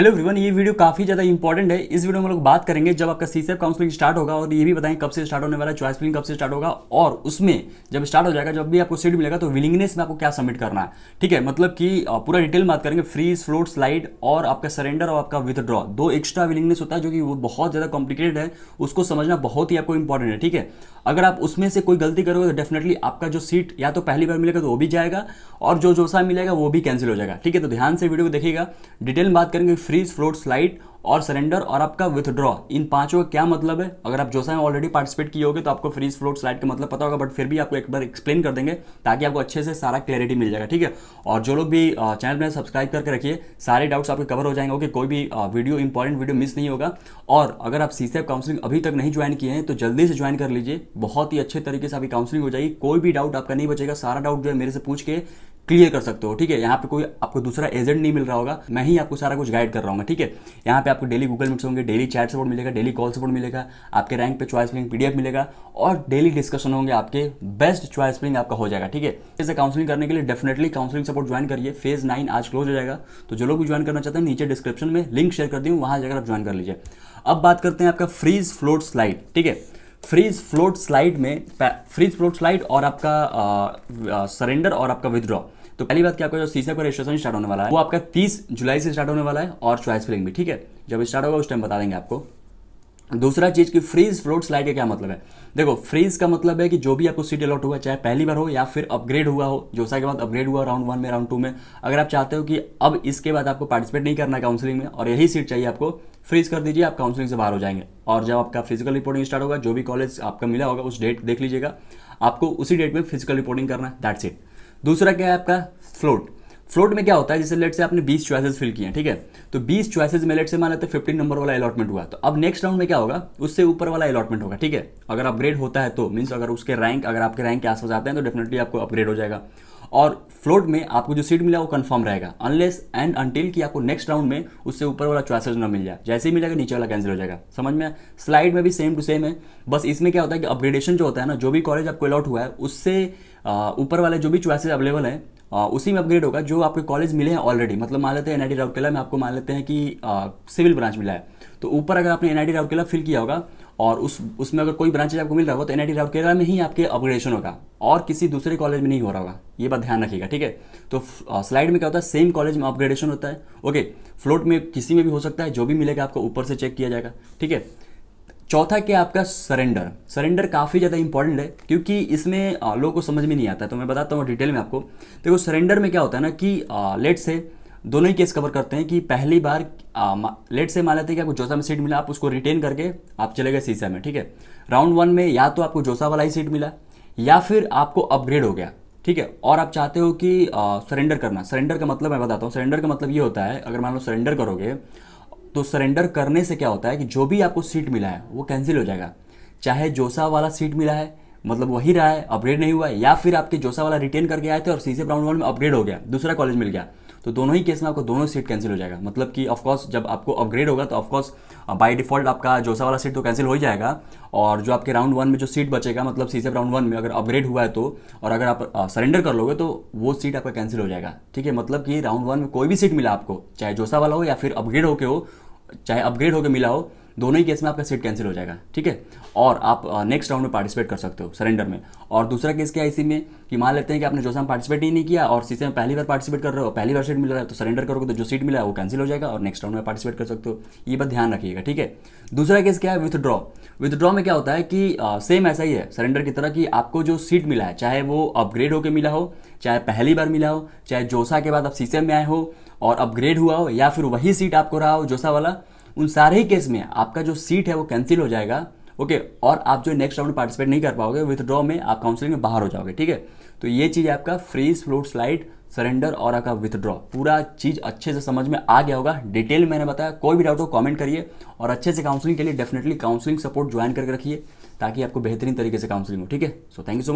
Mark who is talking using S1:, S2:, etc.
S1: Hello everyone, ये video काफी ज्यादा इंपॉर्टेंट है। इस वीडियो में हम लोग बात करेंगे जब आपका सीसेप काउंसलिंग स्टार्ट होगा, और ये भी बताएं कब से स्टार्ट होने वाला है, चॉइस फिलिंग कब से स्टार्ट होगा, और उसमें जब स्टार्ट हो जाएगा, जब भी आपको सीट मिलेगा तो विलिंगनेस में आपको क्या सबमिट करना है। ठीक है, मतलब कि पूरा डिटेल बात करेंगे। फ्रीज, फ्लोट, स्लाइड और आपका सरेंडर और आपका विथड्रॉ, दो एक्स्ट्रा विलिंगनेस होता है जो कि वो बहुत ज्यादा कॉम्प्लिकेटेड है, उसको समझना बहुत ही आपको इंपॉर्टेंट है। ठीक है, अगर आप उसमें से कोई गलती करोगे तो डेफिनेटली आपका जो सीट या तो पहली बार मिलेगा तो वो भी जाएगा, और जो जोसा मिलेगा वो भी कैंसिल हो जाएगा। ठीक है, तो ध्यान से वीडियो को देखिएगा, डिटेल में बात करेंगे। फ्रीज, फ्लोट, स्लाइड और सरेंडर और आपका विथड्रॉ, इन पांचों का क्या मतलब है। अगर आप जोसा में ऑलरेडी पार्टिसिपेट किए होगे तो आपको फ्रीज, फ्लोट, स्लाइड का मतलब पता होगा, बट फिर भी आपको एक बार एक्सप्लेन कर देंगे ताकि आपको अच्छे से सारा क्लैरिटी मिल जाएगा। ठीक है, और जो लोग भी चैनल में सब्सक्राइब करके रखिए, सारे डाउट्स आपके कवर हो जाएंगे। ओके, कोई भी वीडियो इंपॉर्टेंट वीडियो मिस नहीं होगा। और अगर आप सीसेप काउंसलिंग अभी तक नहीं ज्वाइन किए हैं तो जल्दी से ज्वाइन कर लीजिए, बहुत ही अच्छे तरीके से आपकी काउंसलिंग हो जाएगी। कोई भी डाउट आपका नहीं बचेगा, सारा डाउट जो है मेरे से पूछ के क्लियर कर सकते हो। ठीक है, यहाँ पे कोई आपको दूसरा एजेंट नहीं मिल रहा होगा, मैं ही आपको सारा कुछ गाइड कर रहा हूँ। ठीक है, यहाँ पे आपको डेली गूगल मीट्स होंगे, डेली चैट सपोर्ट मिलेगा, डेली कॉल सपोर्ट मिलेगा, आपके रैंक पे चॉइस फिलिंग पीडीएफ मिलेगा, और डेली डिस्कशन होंगे, आपके बेस्ट चॉइस फिलिंग आपका हो जाएगा। ठीक है, इसे काउंसलिंग करने के लिए डेफिनेटली काउंसलिंग सपोर्ट ज्वाइन करिए। फेज 9 आज क्लोज हो जाएगा, तो जो लोग भी ज्वाइन करना चाहते हैं नीचे डिस्क्रिप्शन में लिंक शेयर कर दी हूँ, वहां जाकर आप ज्वाइन कर लीजिए। अब बात करते हैं आपका फ्रीज, फ्लोट, स्लाइड। ठीक है, फ्रीज, फ्लोट, स्लाइड में फ्रीज, फ्लोट, स्लाइड और आपका सरेंडर और आपका विथड्रॉ। तो पहली बात कि आपका जो सीसेप का रजिस्ट्रेशन स्टार्ट होने वाला है वो आपका 30 जुलाई से स्टार्ट होने वाला है, और चॉइस फिलिंग भी। ठीक है, जब स्टार्ट होगा उस टाइम बता देंगे आपको। दूसरा चीज कि फ्रीज, फ्लोट, स्लाइड का क्या मतलब है। देखो, फ्रीज का मतलब है कि जो भी आपको सीट अलॉट हुआ, चाहे पहली बार हो या फिर अपग्रेड हुआ हो, जोसा के बाद अपग्रेड हुआ राउंड 1 में, राउंड 2 में, अगर आप चाहते हो कि अब इसके बाद आपको पार्टिसिपेट नहीं करना है काउंसलिंग में और यही सीट चाहिए आपको, फ्रीज कर दीजिए, आप काउंसलिंग से बाहर हो जाएंगे। और जब आपका फिजिकल रिपोर्टिंग स्टार्ट होगा, जो भी कॉलेज आपका मिला होगा उस डेट देख लीजिएगा, आपको उसी डेट में फिजिकल रिपोर्टिंग करना है, दैट्स इट। दूसरा क्या है आपका फ्लोट। फ्लोट में क्या होता है, जैसे लेट से आपने 20 चॉइसेस फिल किए हैं। ठीक है, तो 20 चॉइसेस में लेट से मान लेते हैं 15 नंबर वाला अलॉटमेंट हुआ, तो अब नेक्स्ट राउंड में क्या होगा, उससे ऊपर वाला अलॉटमेंट होगा। ठीक है, अगर अपग्रेड होता है तो मीन्स अगर उसके रैंक, अगर आपके रैंक के आसपास आते हैं तो डेफिनेटली आपको अपग्रेड हो जाएगा। और फ्लोट में आपको जो सीट मिला वो कंफर्म रहेगा, अनलेस एंड अनटिल कि आपको नेक्स्ट राउंड में उससे ऊपर वाला चॉइसेस ना मिल जाए। जैसे ही मिलेगा नीचे वाला कैंसिल हो जाएगा, समझ में। स्लाइड में भी सेम टू सेम है, बस इसमें क्या होता है कि अपग्रेडेशन जो होता है ना, जो भी कॉलेज आपको अलॉट हुआ है उससे ऊपर वाले जो भी चॉइसेस अवेलेबल हैं उसी में अपग्रेड होगा। जो आपके कॉलेज मिले हैं ऑलरेडी, मतलब मान लेते हैं एनआईटी राउरकेला में आपको मान लेते हैं कि सिविल ब्रांच मिला है, तो ऊपर अगर आपने एनआईटी राउरकेला फिल किया होगा और उसमें अगर कोई ब्रांचेज आपको मिल रहा होगा तो एनआईटी राउरकेला में ही आपके अपग्रेडेशन होगा, और किसी दूसरे कॉलेज में नहीं हो रहा होगा, ये बात ध्यान रखिएगा। ठीक है, तो स्लाइड में क्या होता है, सेम कॉलेज में अपग्रेडेशन होता है। ओके, फ्लोट में किसी में भी हो सकता है, जो भी मिलेगा आपको ऊपर से चेक किया जाएगा। ठीक है, चौथा क्या आपका सरेंडर। सरेंडर काफ़ी ज़्यादा इंपॉर्टेंट है क्योंकि इसमें लोगों को समझ में नहीं आता है, तो मैं बताता हूँ डिटेल में आपको। देखो, सरेंडर में क्या होता है ना कि लेट से दोनों ही केस कवर करते हैं कि पहली बार लेट से मान लेते हैं कि आपको जोसा में सीट मिला, आप उसको रिटेन करके आप चले गए सीसा में। ठीक है, राउंड 1 में या तो आपको जोसा वाला ही सीट मिला या फिर आपको अपग्रेड हो गया। ठीक है, और आप चाहते हो कि सरेंडर करना। सरेंडर का मतलब मैं बताता हूँ, सरेंडर का मतलब ये होता है, अगर मान लो सरेंडर करोगे तो सरेंडर करने से क्या होता है कि जो भी आपको सीट मिला है वो कैंसिल हो जाएगा। चाहे जोसा वाला सीट मिला है, मतलब वही रहा है, अपग्रेड नहीं हुआ है, या फिर आपके जोसा वाला रिटेन करके आए थे और सीसेप राउंड 1 में अपग्रेड हो गया, दूसरा कॉलेज मिल गया, तो दोनों ही केस में आपको दोनों सीट कैंसिल हो जाएगा। मतलब कि ऑफकोर्स जब आपको अपग्रेड होगा तो ऑफकोर्स बाय डिफॉल्ट आपका जोसा वाला सीट तो कैंसिल हो ही जाएगा, और जो आपके राउंड 1 में जो सीट बचेगा, मतलब सीसेप राउंड 1 में अगर अपग्रेड हुआ है तो, और अगर आप सरेंडर कर लोगे तो वो सीट आपका कैंसिल हो जाएगा। ठीक है, मतलब कि राउंड 1 में कोई भी सीट मिला आपको, चाहे जोसा वाला हो या फिर अपग्रेड होके हो, चाहे अपग्रेड होकर मिला हो, दोनों ही केस में आपका सीट कैंसिल हो जाएगा। ठीक है, और आप नेक्स्ट राउंड में पार्टिसिपेट कर सकते हो सरेंडर में। और दूसरा केस क्या है इसी में कि मान लेते हैं कि आपने जोसा में पार्टिसिपेट ही नहीं किया और सीसे में पहली बार पार्टिसिपेट कर रहे हो, पहली बार सीट मिल रहा है, तो सरेंडर करोगे तो जो सीट मिला है वो कैंसिल हो जाएगा और नेक्स्ट राउंड में पार्टिसिपेट कर सकते हो, ये बात ध्यान रखिएगा। ठीक है, दूसरा केस क्या है, विथड्रॉ। विथड्रॉ में क्या होता है कि सेम ऐसा ही है सरेंडर की तरह, कि आपको जो सीट मिला है, चाहे वो अपग्रेड होकर मिला हो, चाहे पहली बार मिला हो, चाहे जोसा के बाद आप सीसे में आए हो और अपग्रेड हुआ हो, या फिर वही सीट आपको रहा हो जोसा वाला, उन सारे ही केस में आपका जो सीट है वो कैंसिल हो जाएगा। ओके, और आप जो नेक्स्ट राउंड में पार्टिसिपेट नहीं कर पाओगे, विथड्रॉ में आप काउंसलिंग में बाहर हो जाओगे। ठीक है, तो ये चीज़ आपका फ्रीज, फ्लोट, स्लाइड, सरेंडर और आपका विथड्रॉ, पूरा चीज़ अच्छे से समझ में आ गया होगा। डिटेल मैंने बताया, कोई भी डाउट हो कमेंट करिए, और अच्छे से काउंसलिंग के लिए डेफिनेटली काउंसलिंग सपोर्ट ज्वाइन करके रखिए ताकि आपको बेहतरीन तरीके से काउंसलिंग हो। ठीक है, so thank you so much.